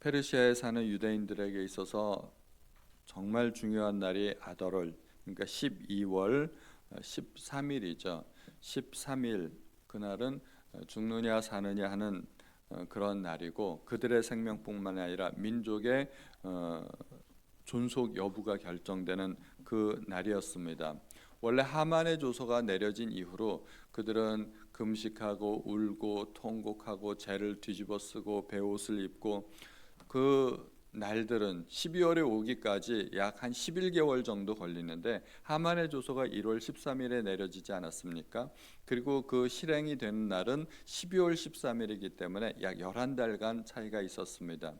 페르시아에 사는 유대인들에게 있어서 정말 중요한 날이 아더럴, 그러니까 12월 13일이죠. 13일 그날은 죽느냐 사느냐 하는 그런 날이고, 그들의 생명뿐만 아니라 민족의 존속 여부가 결정되는 그 날이었습니다. 원래 하만의 조서가 내려진 이후로 그들은 금식하고 울고 통곡하고 재를 뒤집어 쓰고 베옷을 입고, 그 날들은 12월에 오기까지 약 한 11개월 정도 걸리는데, 하만의 조서가 1월 13일에 내려지지 않았습니까? 그리고 그 실행이 되는 날은 12월 13일이기 때문에 약 11달간 차이가 있었습니다.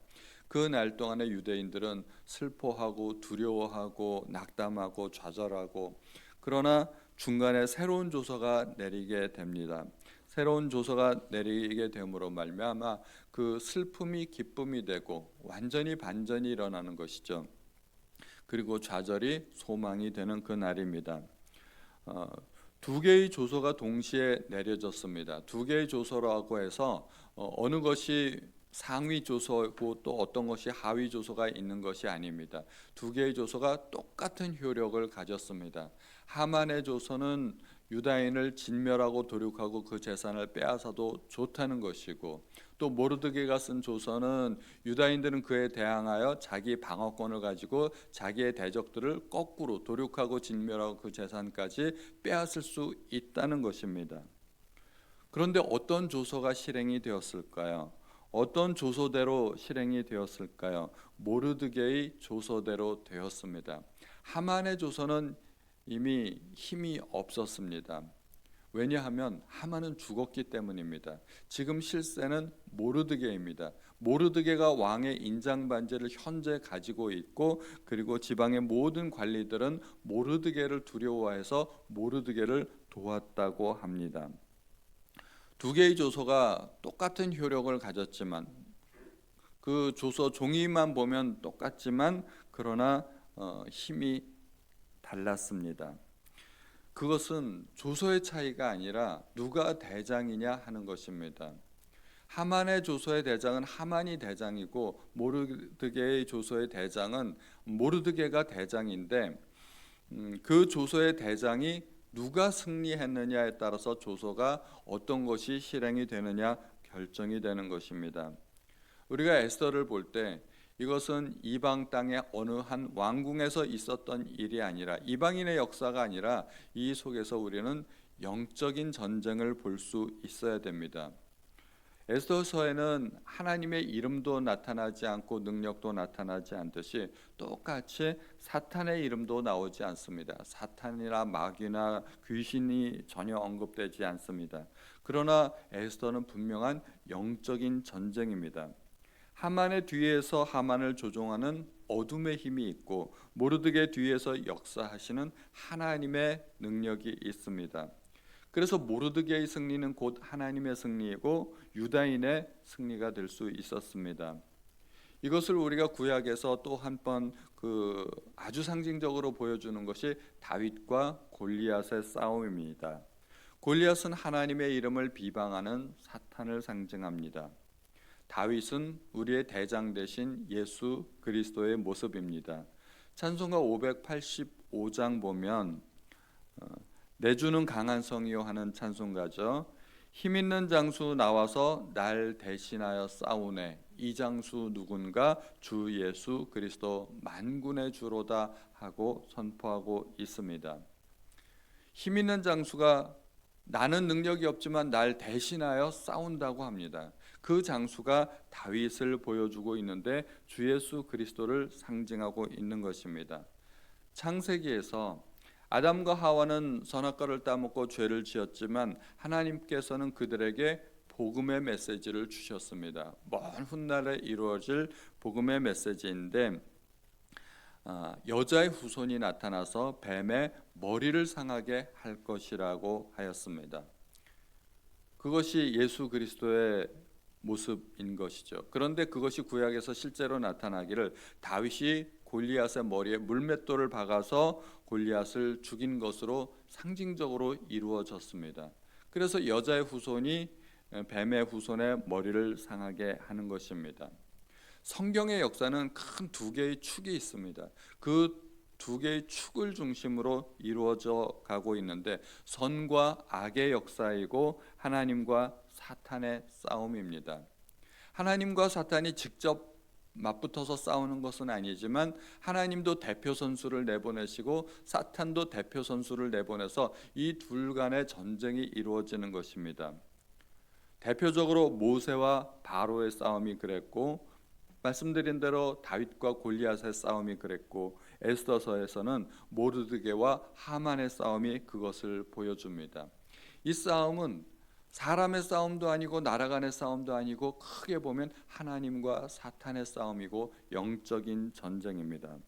그 날 동안에 유대인들은 슬퍼하고 두려워하고 낙담하고 좌절하고, 그러나 중간에 새로운 조서가 내리게 됩니다. 새로운 조서가 내리게 됨으로 말미암아 그 슬픔이 기쁨이 되고 완전히 반전이 일어나는 것이죠. 그리고 좌절이 소망이 되는 그 날입니다. 두 개의 조서가 동시에 내려졌습니다. 두 개의 조서라고 해서 어느 것이 상위 조서고 또 어떤 것이 하위 조서가 있는 것이 아닙니다. 두 개의 조서가 똑같은 효력을 가졌습니다. 하만의 조서는 유다인을 진멸하고 도륙하고 그 재산을 빼앗아도 좋다는 것이고, 또 모르드게가 쓴 조서는 유다인들은 그에 대항하여 자기 방어권을 가지고 자기의 대적들을 거꾸로 도륙하고 진멸하고 그 재산까지 빼앗을 수 있다는 것입니다. 그런데 어떤 조서가 실행이 되었을까요? 어떤 조서대로 실행이 되었을까요? 모르드게의 조서대로 되었습니다. 하만의 조서는 이미 힘이 없었습니다. 왜냐하면 하만은 죽었기 때문입니다. 지금 실세는 모르드게입니다. 모르드게가 왕의 인장 반지를 현재 가지고 있고, 그리고 지방의 모든 관리들은 모르드게를 두려워해서 모르드게를 도왔다고 합니다. 두 개의 조서가 똑같은 효력을 가졌지만, 그 조서 종이만 보면 똑같지만 그러나 힘이 달랐습니다. 그것은 조서의 차이가 아니라 누가 대장이냐 하는 것입니다. 하만의 조서의 대장은 하만이 대장이고, 모르드게의 조서의 대장은 모르드게가 대장인데, 그 조서의 대장이 누가 승리했느냐에 따라서 조서가 어떤 것이 실행이 되느냐 결정이 되는 것입니다. 우리가 에스더를 볼 때 이것은 이방 땅의 어느 한 왕궁에서 있었던 일이 아니라, 이방인의 역사가 아니라, 이 속에서 우리는 영적인 전쟁을 볼 수 있어야 됩니다. 에스더서에는 하나님의 이름도 나타나지 않고 능력도 나타나지 않듯이 똑같이 사탄의 이름도 나오지 않습니다. 사탄이나 마귀나 귀신이 전혀 언급되지 않습니다. 그러나 에스더는 분명한 영적인 전쟁입니다. 하만의 뒤에서 하만을 조종하는 어둠의 힘이 있고, 모르드게 뒤에서 역사하시는 하나님의 능력이 있습니다. 그래서 모르드게의 승리는 곧 하나님의 승리이고 유다인의 승리가 될 수 있었습니다. 이것을 우리가 구약에서 또 한 번 아주 상징적으로 보여주는 것이 다윗과 골리앗의 싸움입니다. 골리앗은 하나님의 이름을 비방하는 사탄을 상징합니다. 다윗은 우리의 대장 되신 예수 그리스도의 모습입니다. 찬송가 585장 보면 내주는 강한 성이요 하는 찬송가죠. 힘있는 장수 나와서 날 대신하여 싸우네, 이 장수 누군가 주 예수 그리스도 만군의 주로다 하고 선포하고 있습니다. 힘있는 장수가 나는 능력이 없지만 날 대신하여 싸운다고 합니다. 그 장수가 다윗을 보여주고 있는데 주 예수 그리스도를 상징하고 있는 것입니다. 창세기에서 아담과 하와는 선악과를 따먹고 죄를 지었지만 하나님께서는 그들에게 복음의 메시지를 주셨습니다. 먼 훗날에 이루어질 복음의 메시지인데, 여자의 후손이 나타나서 뱀의 머리를 상하게 할 것이라고 하였습니다. 그것이 예수 그리스도의 모습인 것이죠. 그런데 그것이 구약에서 실제로 나타나기를, 다윗이 골리앗의 머리에 물맷돌을 박아서 골리앗을 죽인 것으로 상징적으로 이루어졌습니다. 그래서 여자의 후손이 뱀의 후손의 머리를 상하게 하는 것입니다. 성경의 역사는 큰 두 개의 축이 있습니다. 그 두 개의 축을 중심으로 이루어져 가고 있는데 선과 악의 역사이고 하나님과 사탄의 싸움입니다. 하나님과 사탄이 직접 맞붙어서 싸우는 것은 아니지만 하나님도 대표 선수를 내보내시고 사탄도 대표 선수를 내보내서 이 둘 간의 전쟁이 이루어지는 것입니다. 대표적으로 모세와 바로의 싸움이 그랬고, 말씀드린 대로 다윗과 골리앗의 싸움이 그랬고, 에스더서에서는 모르드게와 하만의 싸움이 그것을 보여줍니다. 이 싸움은 사람의 싸움도 아니고 나라 간의 싸움도 아니고 크게 보면 하나님과 사탄의 싸움이고 영적인 전쟁입니다.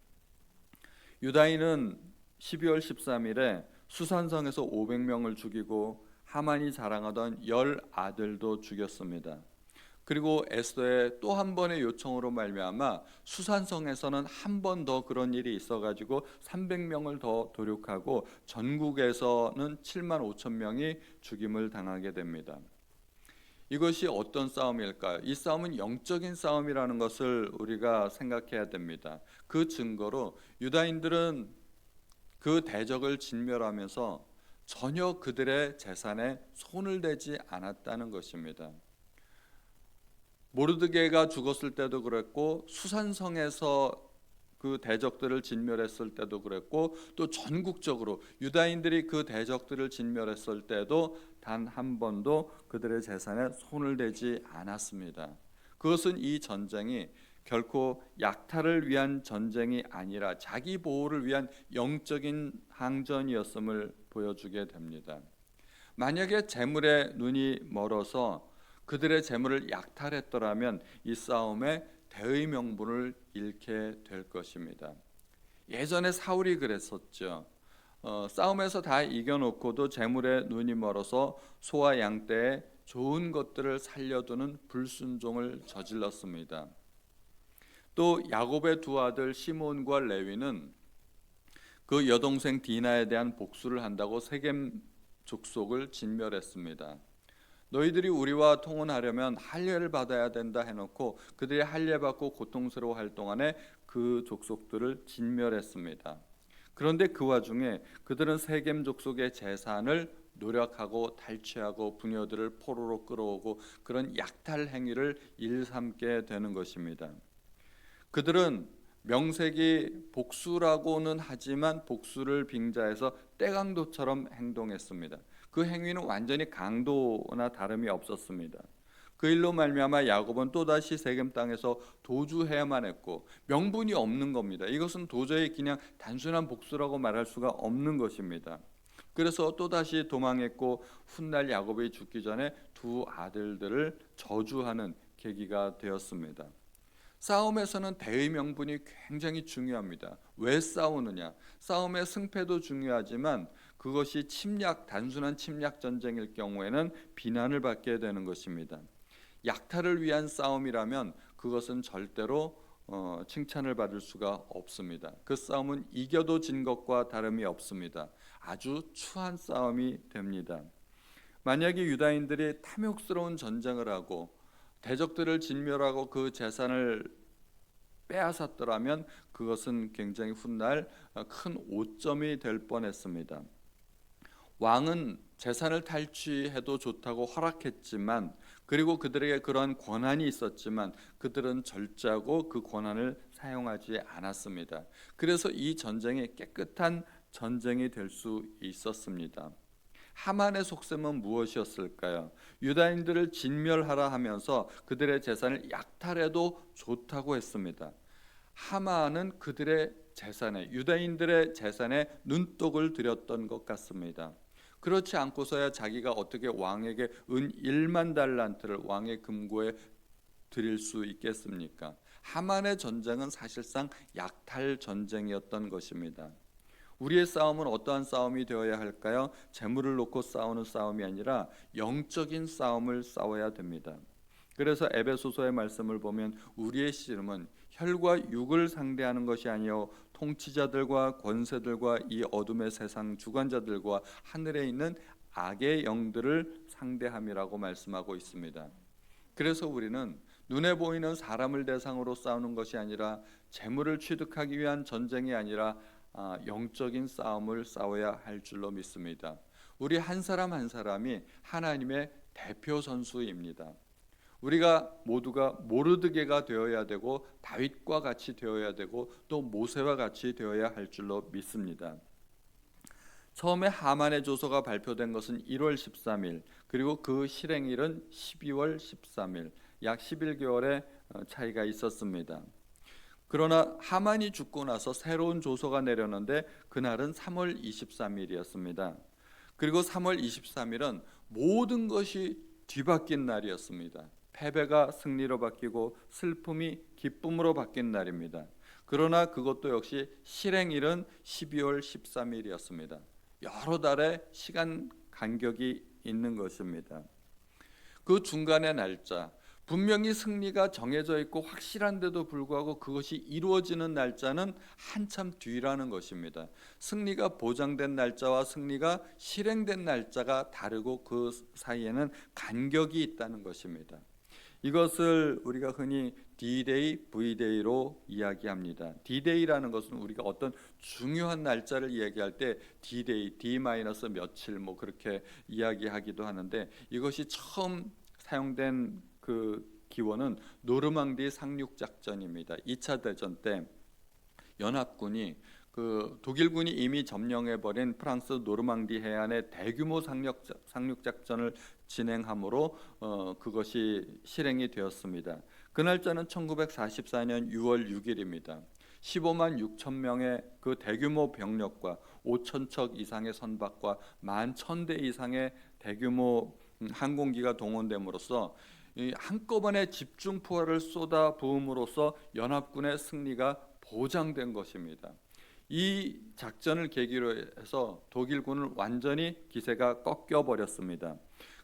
유다인은 12월 13일에 수산성에서 500명을 죽이고 하만이 자랑하던 10 아들도 죽였습니다. 그리고 에스더의 또 한 번의 요청으로 말미암아 수산성에서는 한 번 더 그런 일이 있어가지고 300명을 더 도륙하고 전국에서는 7만 5천 명이 죽임을 당하게 됩니다. 이것이 어떤 싸움일까요? 이 싸움은 영적인 싸움이라는 것을 우리가 생각해야 됩니다. 그 증거로 유다인들은 그 대적을 진멸하면서 전혀 그들의 재산에 손을 대지 않았다는 것입니다. 모르드게가 죽었을 때도 그랬고 수산성에서 그 대적들을 진멸했을 때도 그랬고 또 전국적으로 유다인들이 그 대적들을 진멸했을 때도 단 한 번도 그들의 재산에 손을 대지 않았습니다. 그것은 이 전쟁이 결코 약탈을 위한 전쟁이 아니라 자기 보호를 위한 영적인 항전이었음을 보여주게 됩니다. 만약에 재물에 눈이 멀어서 그들의 재물을 약탈했더라면 이 싸움에 대의 명분을 잃게 될 것입니다. 예전에 사울이 그랬었죠. 싸움에서 다 이겨놓고도 재물에 눈이 멀어서 소와 양 떼에 좋은 것들을 살려두는 불순종을 저질렀습니다. 또 야곱의 두 아들 시몬과 레위는 그 여동생 디나에 대한 복수를 한다고 세겜 족속을 진멸했습니다. 너희들이 우리와 통혼하려면 할례를 받아야 된다 해놓고 그들이 할례 받고 고통스러워할 동안에 그 족속들을 진멸했습니다. 그런데 그 와중에 그들은 세겜 족속의 재산을 노력하고 탈취하고 부녀들을 포로로 끌어오고 그런 약탈 행위를 일삼게 되는 것입니다. 그들은 명색이 복수라고는 하지만 복수를 빙자해서 떼강도처럼 행동했습니다. 그 행위는 완전히 강도나 다름이 없었습니다. 그 일로 말미암아 야곱은 또다시 세겜 땅에서 도주해야만 했고 명분이 없는 겁니다. 이것은 도저히 그냥 단순한 복수라고 말할 수가 없는 것입니다. 그래서 또다시 도망했고 훗날 야곱이 죽기 전에 두 아들들을 저주하는 계기가 되었습니다. 싸움에서는 대의 명분이 굉장히 중요합니다. 왜 싸우느냐? 싸움의 승패도 중요하지만 그것이 단순한 침략 전쟁일 경우에는 비난을 받게 되는 것입니다. 약탈을 위한 싸움이라면 그것은 절대로 칭찬을 받을 수가 없습니다. 그 싸움은 이겨도 진 것과 다름이 없습니다. 아주 추한 싸움이 됩니다. 만약에 유다인들이 탐욕스러운 전쟁을 하고 대적들을 진멸하고 그 재산을 빼앗았더라면 그것은 굉장히 훗날 큰 오점이 될 뻔했습니다. 왕은 재산을 탈취해도 좋다고 허락했지만 그리고 그들에게 그러한 권한이 있었지만 그들은 절제하고 그 권한을 사용하지 않았습니다. 그래서 이 전쟁이 깨끗한 전쟁이 될 수 있었습니다. 하만의 속셈은 무엇이었을까요? 유다인들을 진멸하라 하면서 그들의 재산을 약탈해도 좋다고 했습니다. 하만은 그들의 재산에, 유다인들의 재산에 눈독을 들였던 것 같습니다. 그렇지 않고서야 자기가 어떻게 왕에게 은 1만 달란트를 왕의 금고에 드릴 수 있겠습니까? 하만의 전쟁은 사실상 약탈 전쟁이었던 것입니다. 우리의 싸움은 어떠한 싸움이 되어야 할까요? 재물을 놓고 싸우는 싸움이 아니라 영적인 싸움을 싸워야 됩니다. 그래서 에베소서의 말씀을 보면 우리의 씨름은 혈과 육을 상대하는 것이 아니요 통치자들과 권세들과 이 어둠의 세상 주관자들과 하늘에 있는 악의 영들을 상대함이라고 말씀하고 있습니다. 그래서 우리는 눈에 보이는 사람을 대상으로 싸우는 것이 아니라 재물을 취득하기 위한 전쟁이 아니라 영적인 싸움을 싸워야 할 줄로 믿습니다. 우리 한 사람 한 사람이 하나님의 대표 선수입니다. 우리가 모두가 모르드게가 되어야 되고 다윗과 같이 되어야 되고 또 모세와 같이 되어야 할 줄로 믿습니다. 처음에 하만의 조서가 발표된 것은 1월 13일, 그리고 그 실행일은 12월 13일, 약 11개월의 차이가 있었습니다. 그러나 하만이 죽고 나서 새로운 조서가 내렸는데 그날은 3월 23일이었습니다. 그리고 3월 23일은 모든 것이 뒤바뀐 날이었습니다. 패배가 승리로 바뀌고 슬픔이 기쁨으로 바뀐 날입니다. 그러나 그것도 역시 실행일은 12월 13일이었습니다. 여러 달의 시간 간격이 있는 것입니다. 그 중간의 날짜, 분명히 승리가 정해져 있고 확실한데도 불구하고 그것이 이루어지는 날짜는 한참 뒤라는 것입니다. 승리가 보장된 날짜와 승리가 실행된 날짜가 다르고 그 사이에는 간격이 있다는 것입니다. 이것을 우리가 흔히 D-Day, V-Day로 이야기합니다. D-Day라는 것은 우리가 어떤 중요한 날짜를 이야기할 때 D-Day, D- 며칠 그렇게 이야기하기도 하는데, 이것이 처음 사용된 그 기원은 노르망디 상륙 작전입니다. 2차 대전 때 연합군이 독일군이 이미 점령해버린 프랑스 노르망디 해안에 대규모 상륙 작전을 진행함으로 그것이 실행이 되었습니다. 그 날짜는 1944년 6월 6일입니다. 15만 6천 명의 그 대규모 병력과 5천 척 이상의 선박과 11,000대 이상의 대규모 항공기가 동원됨으로써 한꺼번에 집중 포화를 쏟아 부음으로써 연합군의 승리가 보장된 것입니다. 이 작전을 계기로 해서 독일군은 완전히 기세가 꺾여 버렸습니다.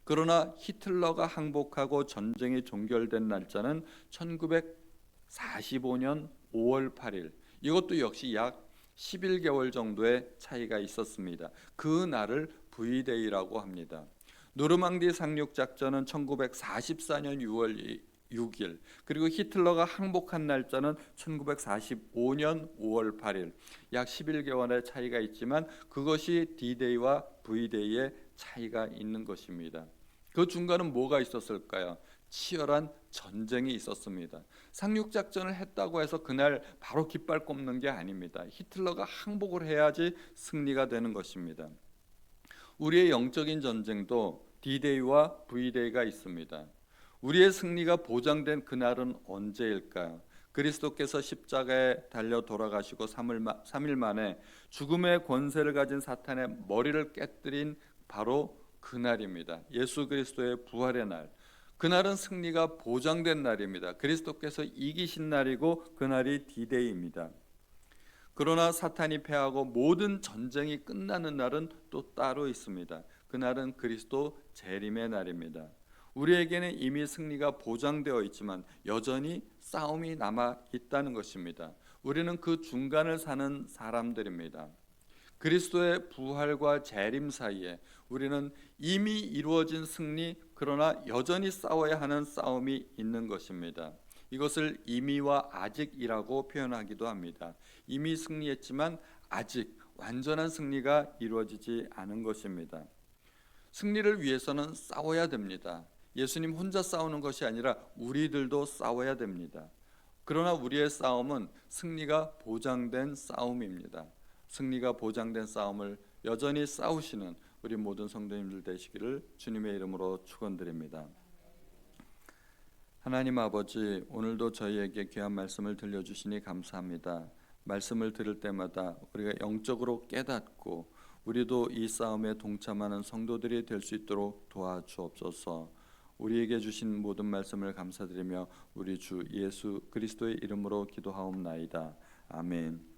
그러나 히틀러가 항복하고 전쟁이 종결된 날짜는 1945년 5월 8일. 이것도 역시 약 11개월 정도의 차이가 있었습니다. 그 날을 V-Day라고 합니다. 노르망디 상륙 작전은 1944년 6월 6일, 그리고 히틀러가 항복한 날짜는 1945년 5월 8일. 약 11개월의 차이가 있지만 그것이 D-Day와 V-Day의 차이가 있는 것입니다. 그 중간은 뭐가 있었을까요? 치열한 전쟁이 있었습니다. 상륙작전을 했다고 해서 그날 바로 깃발 꼽는 게 아닙니다. 히틀러가 항복을 해야지 승리가 되는 것입니다. 우리의 영적인 전쟁도 D-Day와 V-Day가 있습니다. 우리의 승리가 보장된 그날은 언제일까요? 그리스도께서 십자가에 달려 돌아가시고 3일 만에 죽음의 권세를 가진 사탄의 머리를 깨뜨린 바로 그날입니다. 예수 그리스도의 부활의 날. 그날은 승리가 보장된 날입니다. 그리스도께서 이기신 날이고 그날이 D-Day입니다. 그러나 사탄이 패하고 모든 전쟁이 끝나는 날은 또 따로 있습니다. 그날은 그리스도 재림의 날입니다. 우리에게는 이미 승리가 보장되어 있지만 여전히 싸움이 남아 있다는 것입니다. 우리는 그 중간을 사는 사람들입니다. 그리스도의 부활과 재림 사이에 우리는 이미 이루어진 승리, 그러나 여전히 싸워야 하는 싸움이 있는 것입니다. 이것을 이미와 아직이라고 표현하기도 합니다. 이미 승리했지만 아직 완전한 승리가 이루어지지 않은 것입니다. 승리를 위해서는 싸워야 됩니다. 예수님 혼자 싸우는 것이 아니라 우리들도 싸워야 됩니다. 그러나 우리의 싸움은 승리가 보장된 싸움입니다. 승리가 보장된 싸움을 여전히 싸우시는 우리 모든 성도님들 되시기를 주님의 이름으로 축원드립니다. 하나님 아버지, 오늘도 저희에게 귀한 말씀을 들려주시니 감사합니다. 말씀을 들을 때마다 우리가 영적으로 깨닫고 우리도 이 싸움에 동참하는 성도들이 될 수 있도록 도와주옵소서. 우리에게 주신 모든 말씀을 감사드리며 우리 주 예수 그리스도의 이름으로 기도하옵나이다. 아멘.